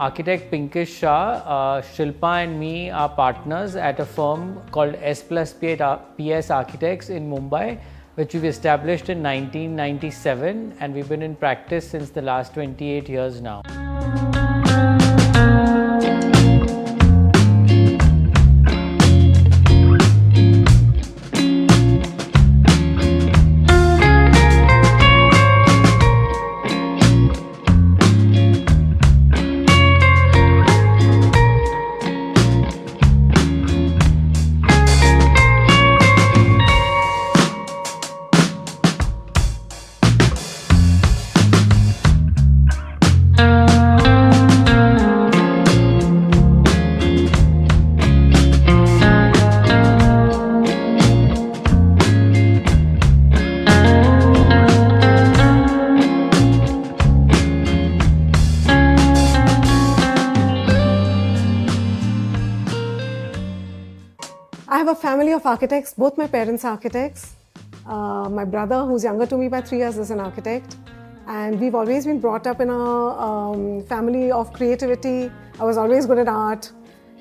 architect Pinkish Shah. Shilpa and me are partners at a firm called S+PS Architects in Mumbai, which we've established in 1997, and we've been in practice since the last 28 years now. I have a family of architects. Both my parents are architects. My brother, who's younger to me by 3 years, is an architect. And we've always been brought up in a family of creativity. I was always good at art.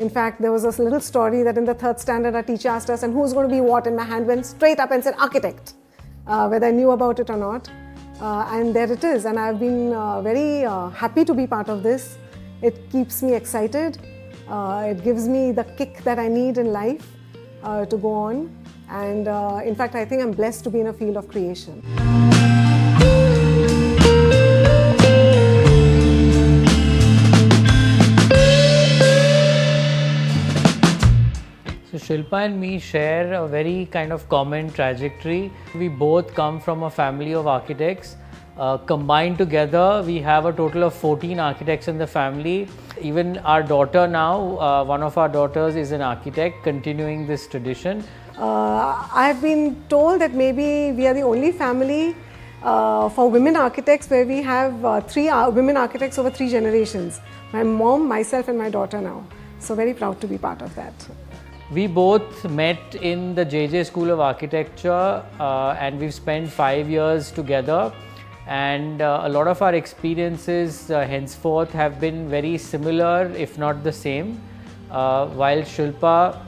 In fact, there was this little story that in the 3rd standard, our teacher asked us, and who's going to be what? And my hand went straight up and said, architect, whether I knew about it or not. And there it is. And I've been very happy to be part of this. It keeps me excited. It gives me the kick that I need in life. To go on, and in fact I think I'm blessed to be in a field of creation. So Shilpa and me share a very kind of common trajectory. We both come from a family of architects. Combined together, we have a total of 14 architects in the family. Even our daughter now, one of our daughters is an architect, continuing this tradition. I've been told that maybe we are the only family for women architects where we have 3 women architects over 3 generations. My mom, myself and my daughter now. So very proud to be part of that. We both met in the JJ School of Architecture and we've spent 5 years together. And a lot of our experiences henceforth have been very similar, if not the same. While Shilpa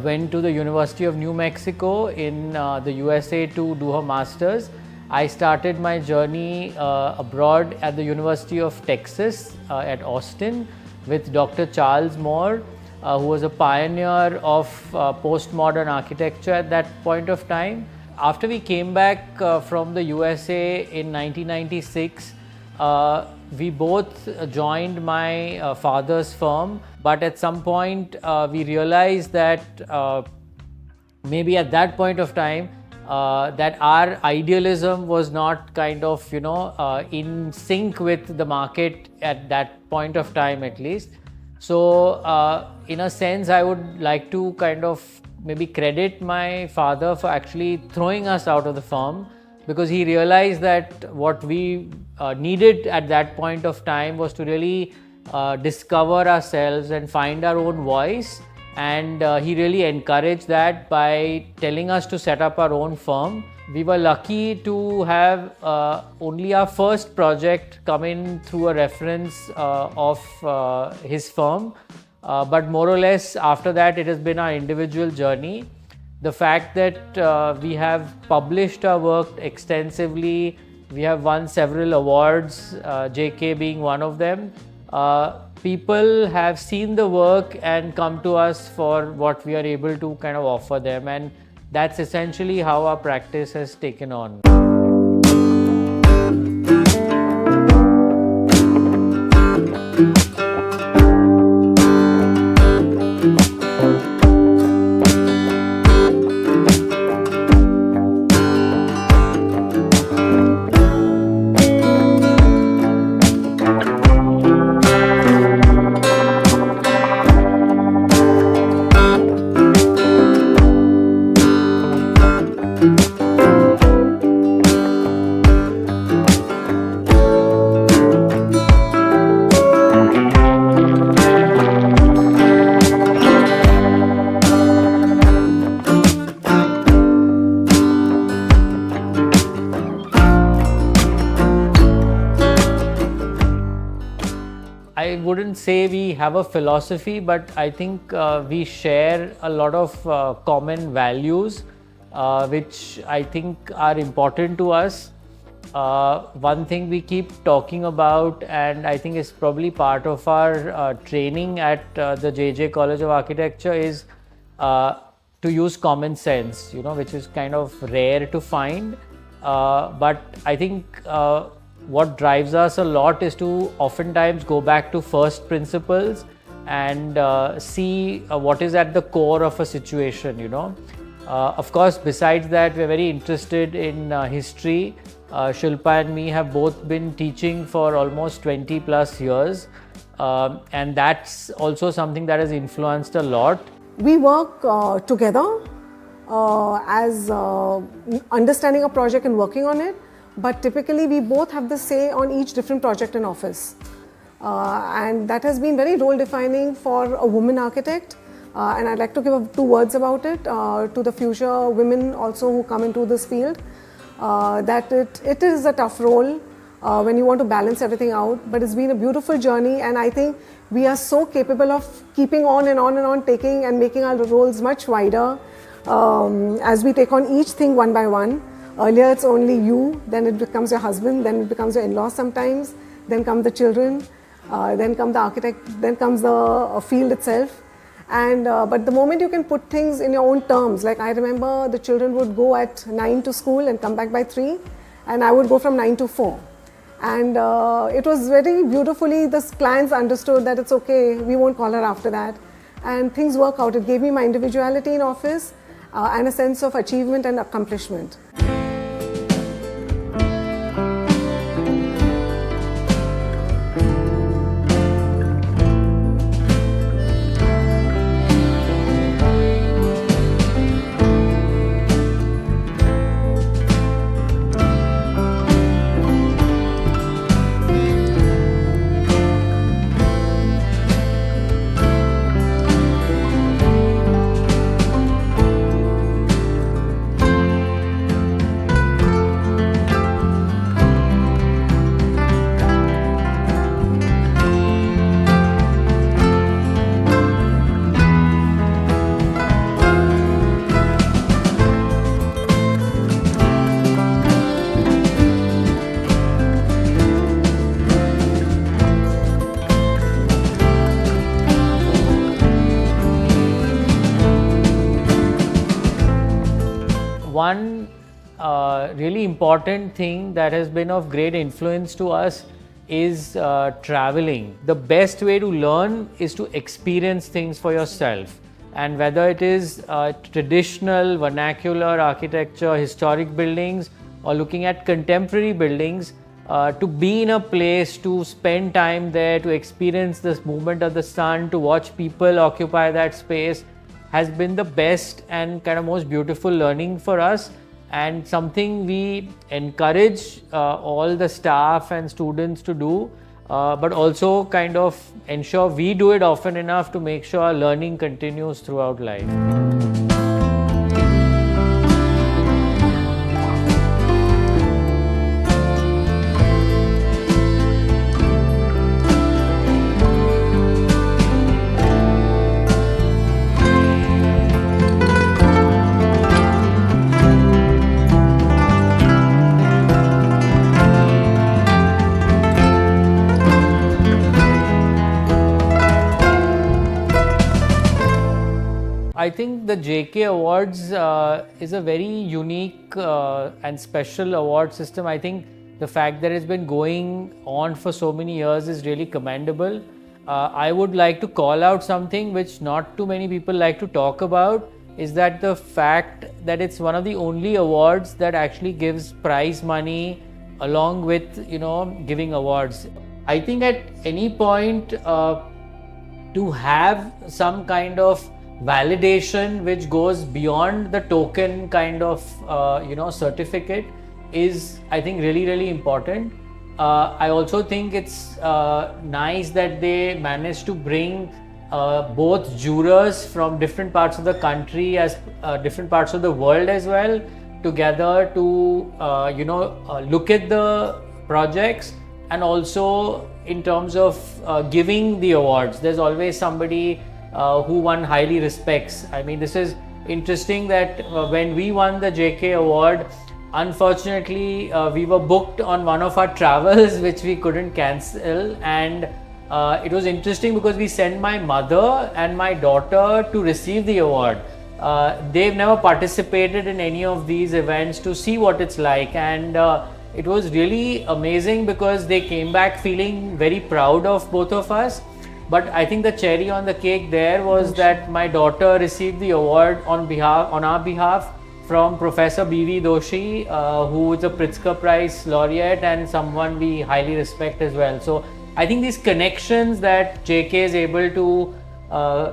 went to the University of New Mexico in the USA to do her master's, I started my journey abroad at the University of Texas at Austin with Dr. Charles Moore, who was a pioneer of postmodern architecture at that point of time. After we came back from the USA in 1996, we both joined my father's firm, but at some point we realized that maybe at that point of time that our idealism was not kind of in sync with the market at that point of time at least. So in a sense I would like to kind of maybe credit my father for actually throwing us out of the firm, because he realized that what we needed at that point of time was to really discover ourselves and find our own voice, and he really encouraged that by telling us to set up our own firm. We were lucky to have only our first project come in through a reference of his firm. But more or less after that it has been our individual journey. The fact that we have published our work extensively, we have won several awards, JK being one of them. People have seen the work and come to us for what we are able to kind of offer them, and that's essentially how our practice has taken on. I wouldn't say we have a philosophy, but I think we share a lot of common values, which I think are important to us. One thing we keep talking about, and I think is probably part of our training at the JJ College of Architecture, is to use common sense, which is kind of rare to find. But I think what drives us a lot is to oftentimes go back to first principles and see what is at the core of a situation. Of course, besides that, we're very interested in history. Shilpa and me have both been teaching for almost 20 plus years, and that's also something that has influenced a lot. We work together as understanding a project and working on it, but typically we both have the say on each different project in office. And that has been very role defining for a woman architect. And I'd like to give two words about it to the future women also who come into this field. That it is a tough role when you want to balance everything out, but it's been a beautiful journey, and I think we are so capable of keeping on and on and on, taking and making our roles much wider as we take on each thing one by one. Earlier it's only you, then it becomes your husband, then it becomes your in-laws sometimes, then come the children, then come the architect, then comes the field itself. And but the moment you can put things in your own terms, like I remember the children would go at 9 to school and come back by 3, and I would go from 9 to 4. And it was very beautifully, the clients understood that it's okay, we won't call her after that. And things work out. It gave me my individuality in office and a sense of achievement and accomplishment. One really important thing that has been of great influence to us is traveling. The best way to learn is to experience things for yourself. And whether it is traditional, vernacular architecture, historic buildings, or looking at contemporary buildings, to be in a place, to spend time there, to experience this movement of the sun, to watch people occupy that space, has been the best and kind of most beautiful learning for us, and something we encourage all the staff and students to do, but also kind of ensure we do it often enough to make sure our learning continues throughout life. I think the JK Awards is a very unique and special award system. I think the fact that it's been going on for so many years is really commendable. I would like to call out something which not too many people like to talk about, is that the fact that it's one of the only awards that actually gives prize money along with, giving awards. I think at any point to have some kind of validation which goes beyond the token kind of certificate is, I think, really, really important. I also think it's nice that they managed to bring both jurors from different parts of the country as different parts of the world as well together to look at the projects and also in terms of giving the awards, there's always somebody who one highly respects. I mean, this is interesting that when we won the JK award, unfortunately we were booked on one of our travels which we couldn't cancel, and it was interesting because we sent my mother and my daughter to receive the award. They've never participated in any of these events to see what it's like, and it was really amazing because they came back feeling very proud of both of us. But I think the cherry on the cake there was that my daughter received the award on our behalf from Professor B.V. Doshi, who is a Pritzker Prize laureate and someone we highly respect as well. So I think these connections that JK is able to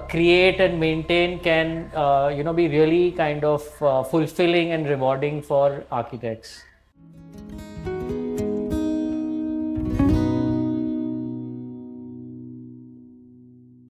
create and maintain can be really kind of fulfilling and rewarding for architects.